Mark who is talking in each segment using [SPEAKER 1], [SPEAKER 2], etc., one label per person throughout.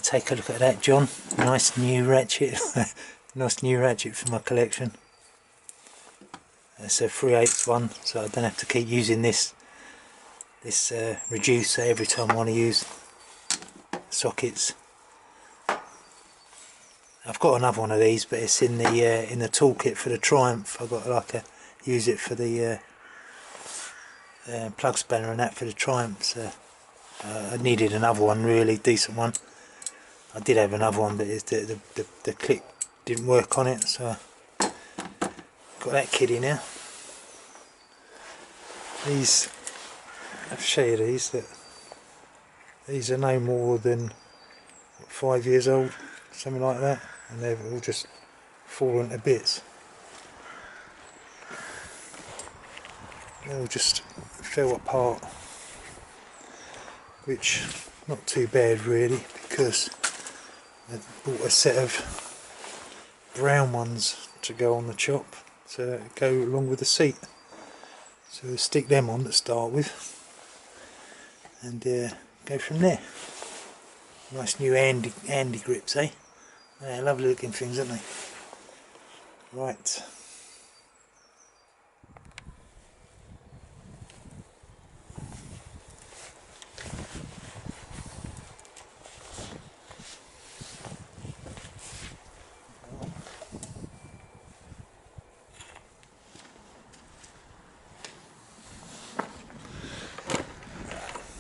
[SPEAKER 1] Take a look at that, John. Nice new ratchet. Nice new ratchet for my collection. It's a 3/8 one, so I don't have to keep using this reducer every time I want to use sockets. I've got another one of these, but it's in the toolkit for the Triumph. I've got use it for the plug spanner and that for the Triumph. So I needed another one, really decent one. I did have another one, but the clip didn't work on it, so got that kid in here. These, I'll show you these are no more than 5 years old, something like that, and they've all just fallen to bits. They all just fell apart, which not too bad really, because I bought a set of brown ones to go on the Chop to go along with the seat, so we'll stick them on to start with and go from there. Nice new handy grips, eh? Yeah, lovely looking things, aren't they? Right.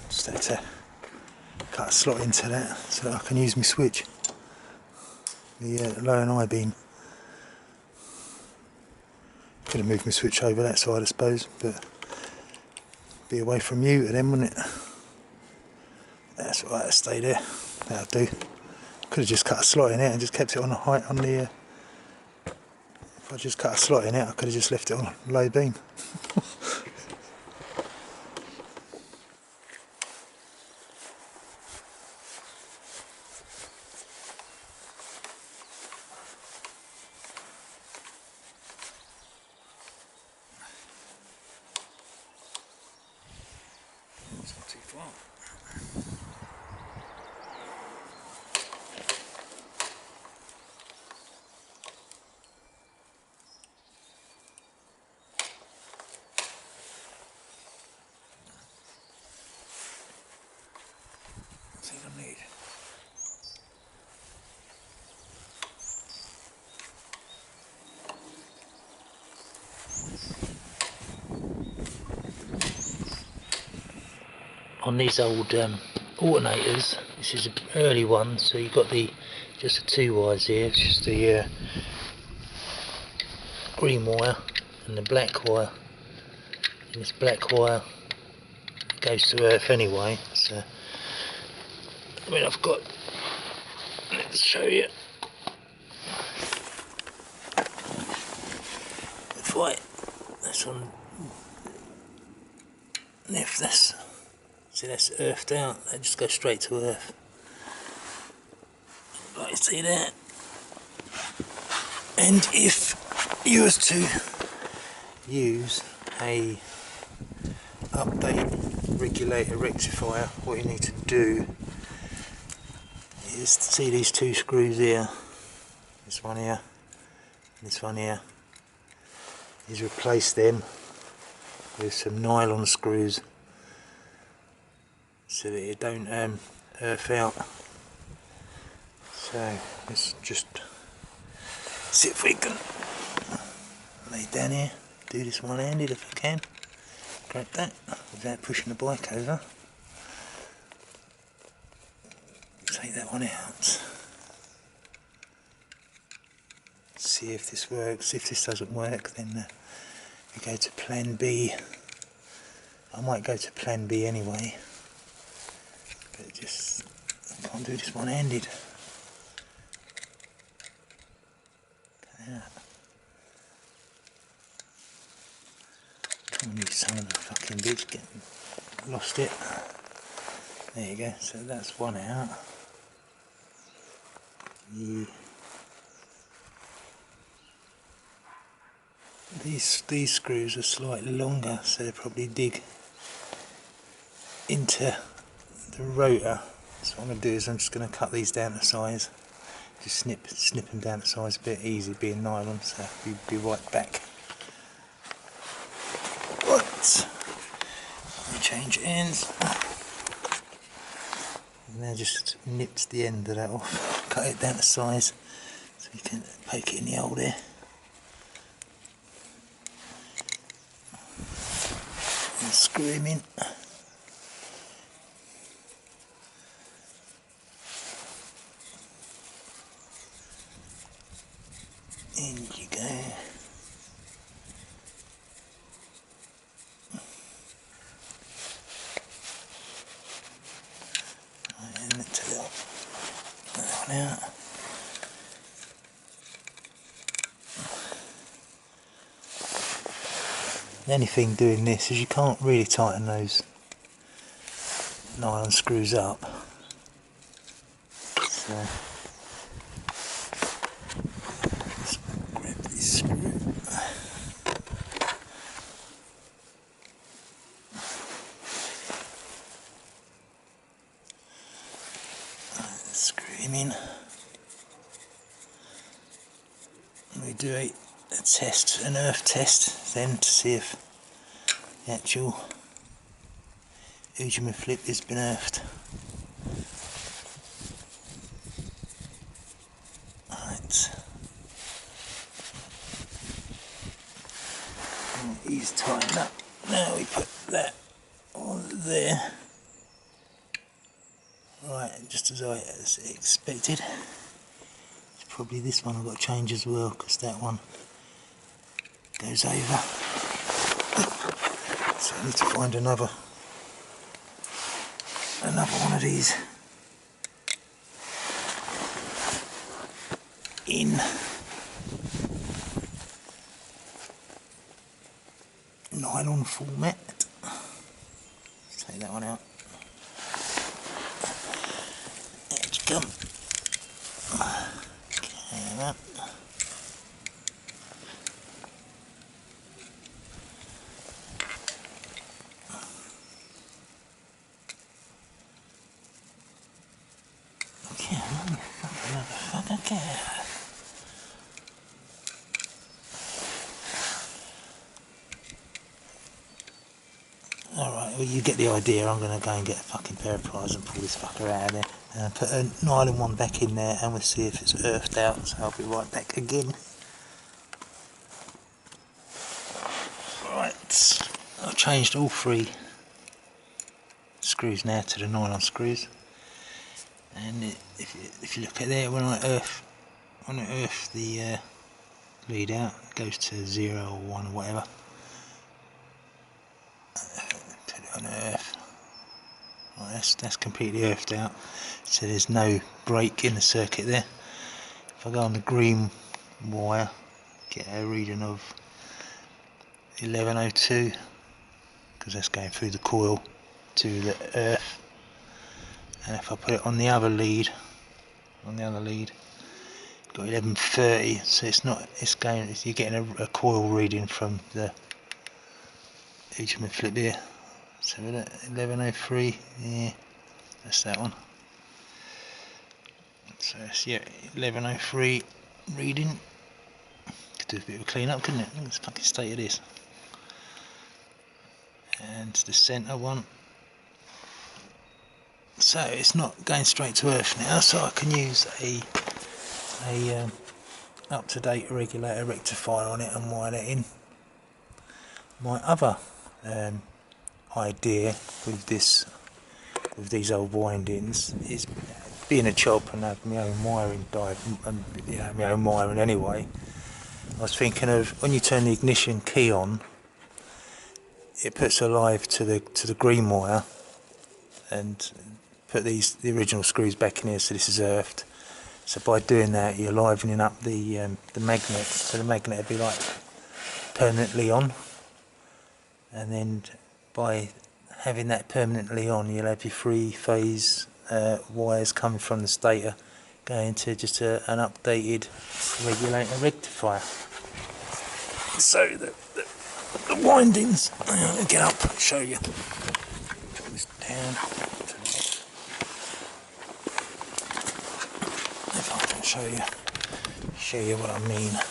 [SPEAKER 1] Just have to cut a slot into that so that I can use my switch, the low and high beam. Could have moved my switch over that side, I suppose, but be away from you to them, wouldn't it? That's alright, it'll stay there. That'll do. Could have just cut a slot in it and just kept it on the height on the. If I just cut a slot in it, I could have just left it on low beam. It's not too far. See what I need. On these old alternators, this is an early one, so you've got just the two wires here. It's just the green wire and the black wire, and this black wire goes to earth anyway, so I mean, I've got, let's show you, that's white, that's on, and if that's, see, that's earthed out, that just goes straight to earth, like you see that. And if you was to use a update regulator rectifier, what you need to do is, see these two screws here, this one here and this one here, is replace them with some nylon screws so that it don't earth out. So let's just see if we can lay down here, do this one-handed if I can, grab that without pushing the bike over, take that one out, see if this works. If this doesn't work, then we go to plan B. I might go to plan B anyway, but just I can't do this one-handed. I need some of the fucking bits, lost it. There you go, so that's one out. These screws are slightly longer, so they probably dig into the rotor. So what I'm going to do is I'm just going to cut these down to size. Just snip them down to size a bit, easy being nylon, so we'll be right back. Right, change ends. And then just nips the end of that off, cut it down to size so you can poke it in the hole there. And screw him in. In you go. And let's take that one out. The only thing doing this is you can't really tighten those nylon screws up. So let's grab this screw. Screw him in. We do a test, an earth test, then to see if the actual Ujamaa flip has been earthed. Right. He's tightened up. Now we put that on there. Right, just as I expected. It's probably this one I've got to change as well, because that one goes over. So I need to find another one of these in nylon format. Let's take that one out. Let's come. Okay, that. Okay. Alright, well you get the idea. I'm going to go and get a fucking pair of pliers and pull this fucker out of there. And put a nylon one back in there and we'll see if it's earthed out. So I'll be right back again. Right, I've changed all three screws now to the nylon screws. And if you look at there, when I earth the lead out, it goes to 0 or 1 or whatever. Put it on earth. Right, that's completely earthed out, so there's no break in the circuit there. If I go on the green wire, get a reading of 1102, because that's going through the coil to the earth. And if I put it on the other lead, got 1130, so you're getting a coil reading from the Ujamaa flip here. So 1103, yeah, that's that one. So it's, yeah, 1103 reading. Could do a bit of a clean up, couldn't it? Look at the fucking state of this. And the centre one. So it's not going straight to earth now, so I can use a up-to-date regulator rectifier on it and wire it in. My other idea with these old windings is, being a chop and have my own wiring my own wiring anyway. I was thinking of, when you turn the ignition key on, it puts a live to the green wire, and put the original screws back in here, so this is earthed. So by doing that, you're livening up the magnet, so the magnet would be like permanently on. and then by having that permanently on, you'll have your 3-phase wires coming from the stator going to just an updated regulator rectifier. So the windings, let me get up and show you. Put this down. If I can show you what I mean. I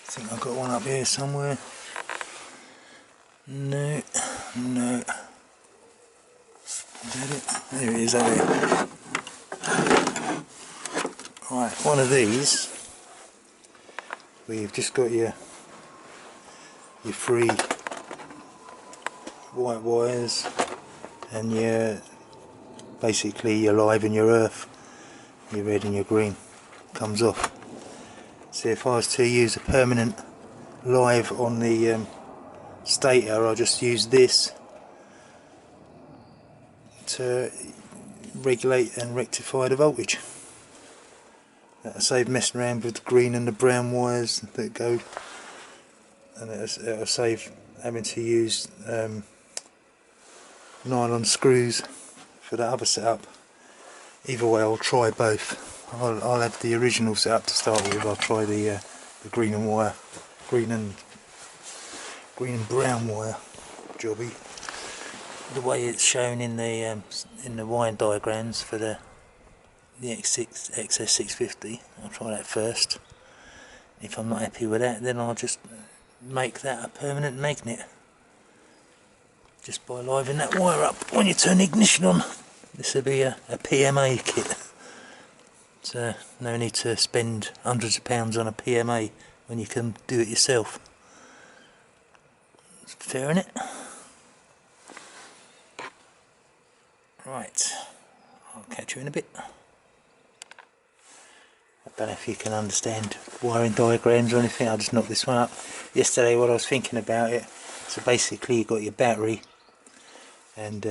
[SPEAKER 1] think I've got one up here somewhere. No. Is that it? There it is over here. Right, one of these, where you've just got your 3 white wires and basically your live and your earth, your red and your green comes off. So if I was to use a permanent live on the stator, I'll just use this to regulate and rectify the voltage. That'll save messing around with the green and the brown wires that go, and it'll save having to use nylon screws for the other setup. Either way, I'll try both. I'll have the original setup to start with. I'll try the green and brown wire jobby, the way it's shown in the wind diagrams for the XS650. I'll try that first. If I'm not happy with that, then I'll just make that a permanent magnet just by living that wire up when you turn the ignition on. This will be a PMA kit, so no need to spend hundreds of pounds on a PMA when you can do it yourself. It's fair, innit? Right, I'll catch you in a bit. I don't know if you can understand wiring diagrams or anything. I'll just knock this one up. Yesterday, what I was thinking about it, so basically you've got your battery, and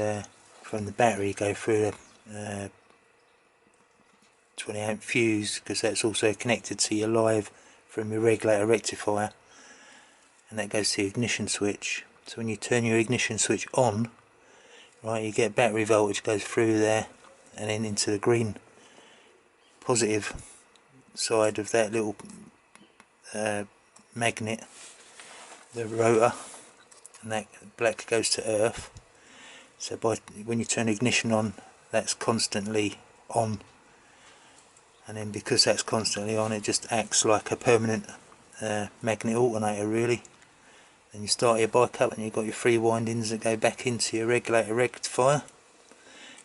[SPEAKER 1] from the battery you go through a 20 amp fuse, because that's also connected to your live from your regulator rectifier, and that goes to the ignition switch. So when you turn your ignition switch on, right, you get battery voltage goes through there and then into the green positive side of that little magnet, the rotor, and that black goes to earth. So when you turn ignition on, that's constantly on, and then because that's constantly on, it just acts like a permanent magnet alternator really. Then you start your bike up and you've got your 3 windings that go back into your regulator rectifier,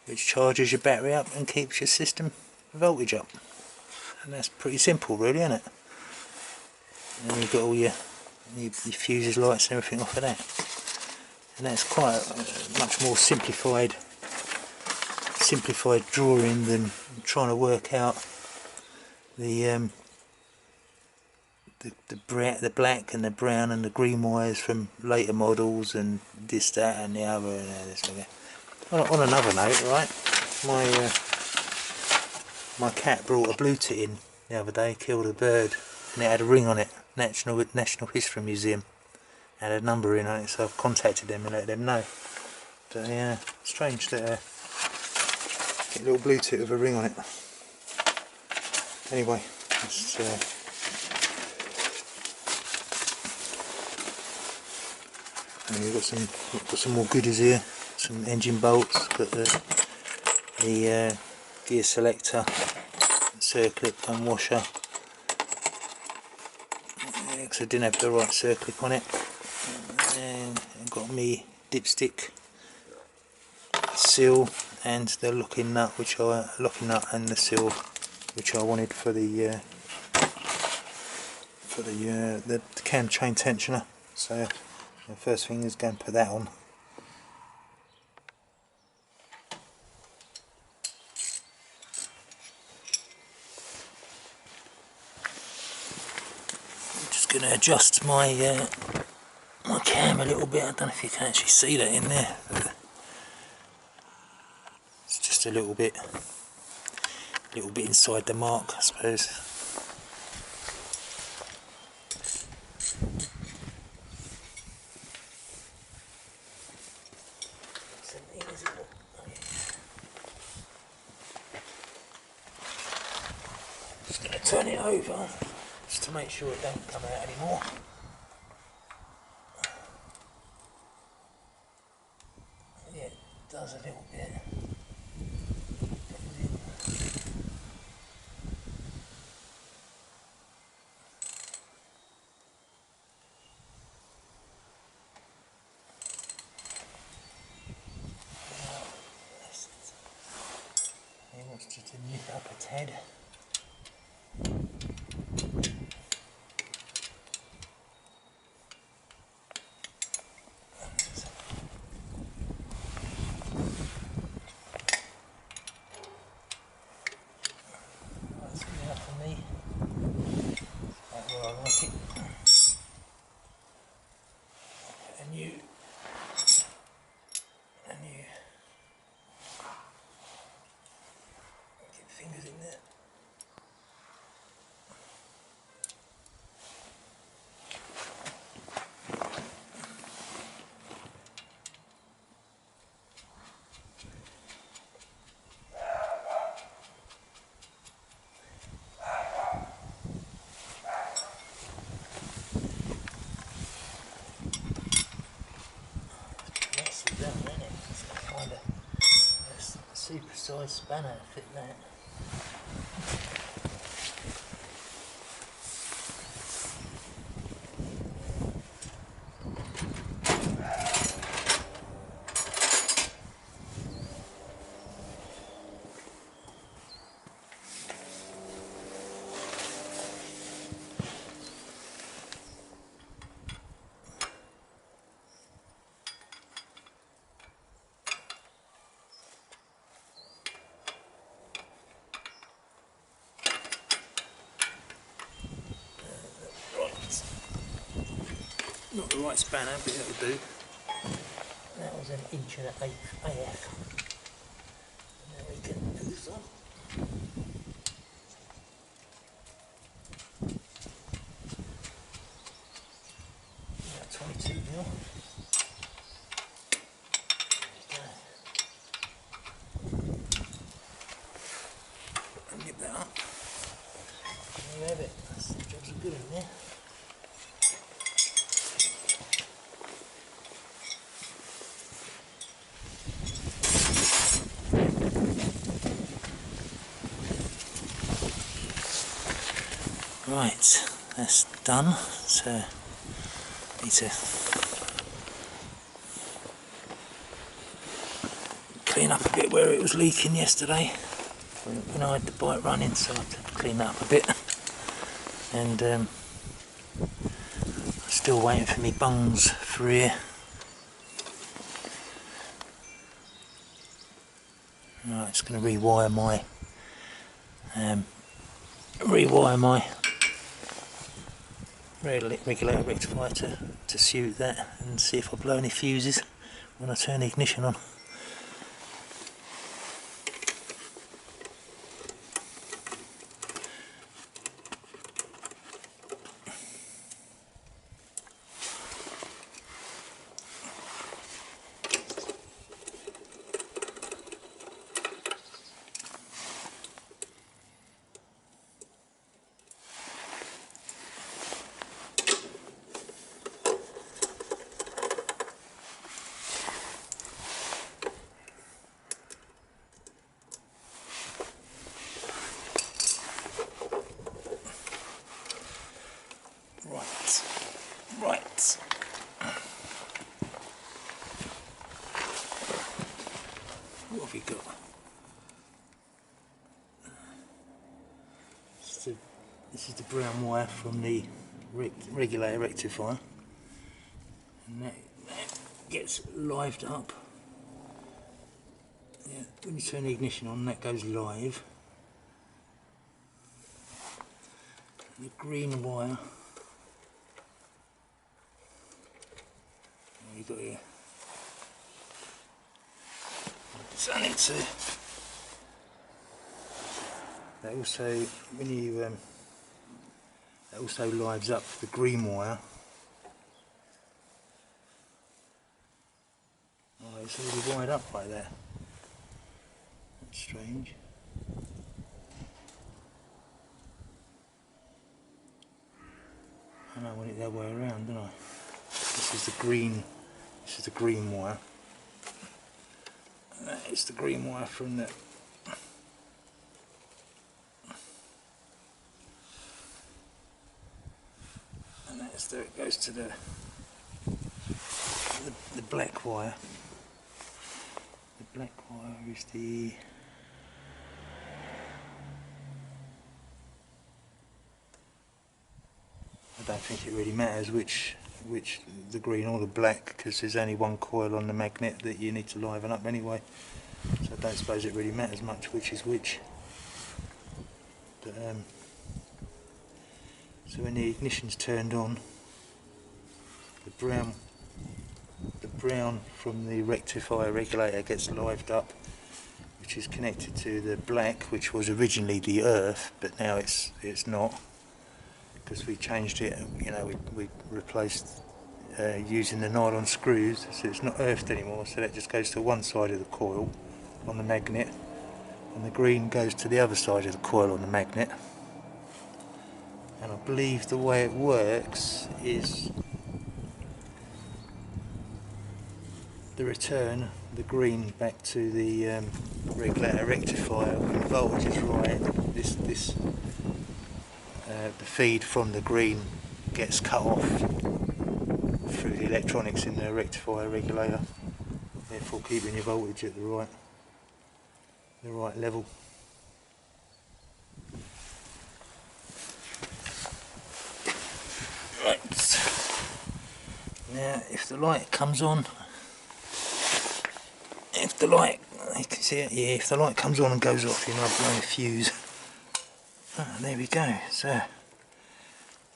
[SPEAKER 1] which charges your battery up and keeps your system voltage up. And that's pretty simple really, isn't it? And then you've got all your fuses, lights and everything off of that. And that's quite a much more simplified drawing than trying to work out the black and the brown and the green wires from later models and this, that and the other and this and that. On another note, right, my cat brought a blue tit in the other day, killed a bird, and it had a ring on it, National History Museum, had a number in on it, so I've contacted them and let them know. But yeah, strange that get a little blue tit with a ring on it. Anyway, it's and we've got some more goodies here. Some engine bolts, got the gear selector, circlip and washer. Yeah, 'cause I didn't have the right circlip on it. And I've got me dipstick seal and the locking nut, and the seal which I wanted for the cam chain tensioner. So the first thing is go and put that on. I'm just going to adjust my my cam a little bit. I don't know if you can actually see that in there. It's just a little bit inside the mark, I suppose. turn it over just to make sure it don't come out anymore. Yeah, it does a little bit. He wants to nip up its head. That's enough for me. That's where I like it. And you get fingers in there. Messy that, isn't it? Just to find a super sized spanner to fit that. Not the right spanner, but it'll do. That was 1 1/8 AF. Now we can do some. About 22 mil. And nip that up. There you have it. That's the jobs are good in there. Right, that's done. So need to clean up a bit where it was leaking yesterday when I had the bike running, so I had to clean that up a bit. And still waiting for me bungs for here. Right, just going to rewire my regulator rectifier to suit that, and see if I blow any fuses when I turn the ignition on. Right. What have we got? This is the brown wire from the regulator rectifier, and that gets lived up. Yeah, when you turn the ignition on, that goes live. And the green wire, what you got here? Turn it to. That also, when you that also lives up the green wire. Oh, it's already wired up like that. That's strange. And I want it the other way around, don't I? This is the green wire. And that is the green wire from the there it goes to the black wire. The black wire is the I don't think it really matters which the green or the black, because there's only one coil on the magnet that you need to liven up anyway, so I don't suppose it really matters much which is which. But so when the ignition's turned on, the brown from the rectifier regulator gets lived up, which is connected to the black, which was originally the earth, but now it's not, because we changed it. You know, we replaced using the nylon screws, so it's not earthed anymore. So that just goes to one side of the coil on the magnet, and the green goes to the other side of the coil on the magnet. And I believe the way it works is the return the green back to the regulator rectifier when the voltage is right. The feed from the green gets cut off through the electronics in the rectifier regulator, therefore keeping your voltage at the right level. Right, now if the light comes on, you can see it, yeah, if the light comes on and goes off, you know I've blown a fuse. Ah, there we go, so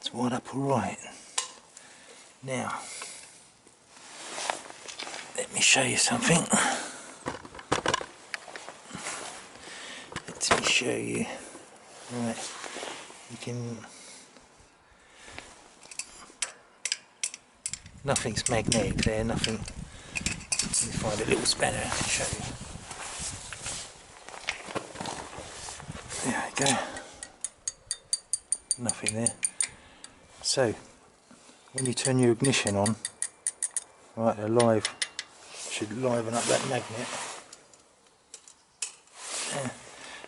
[SPEAKER 1] it's wired up alright. Now, let me show you something. Let me show you. Right, you can. Nothing's magnetic there, nothing. Let me find a little spanner I can show you. There we go. Nothing there. So, when you turn your ignition on, right, should liven up that magnet.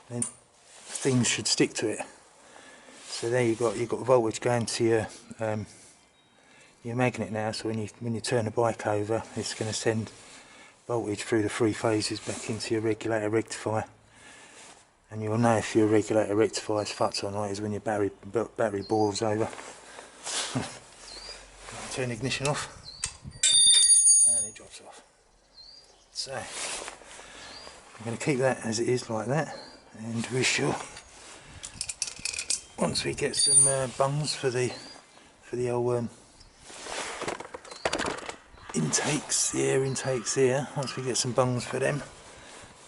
[SPEAKER 1] Then things should stick to it. So there you've got voltage going to your magnet now. So when you turn the bike over, it's going to send voltage through the three phases back into your regulator rectifier. And you'll know if your regulator rectifier is fucked or not is when your battery boils over. Turn the ignition off and it drops off. So I'm going to keep that as it is like that, and we shall, once we get some bungs for the old intakes, the air intakes here, once we get some bungs for them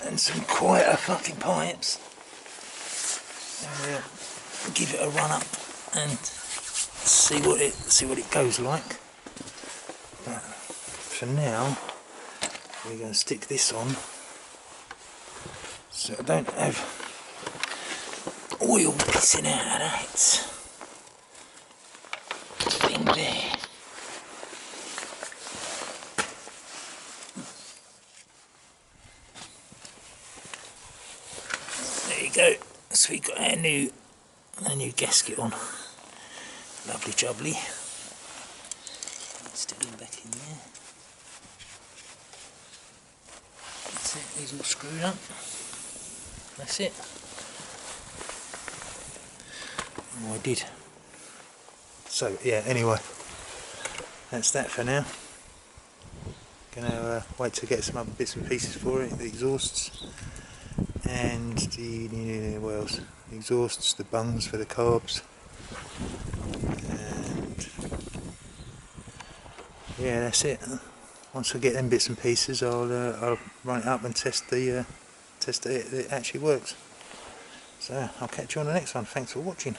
[SPEAKER 1] and some quieter fucking pipes, then we'll give it a run up and see what it goes like. But for now we're going to stick this on so I don't have oil pissing out of that thing there. There you go. So we got our new gasket on. Lovely jubbly. Stick them back in there. That's it, these all screwed up. That's it. Oh, I did. So yeah, anyway, that's that for now. Gonna wait to get some other bits and pieces for it, the exhausts and the, what else? The exhausts, the bungs for the carbs. Yeah, that's it. Once I get them bits and pieces, I'll run it up and test that it actually works. So I'll catch you on the next one. Thanks for watching.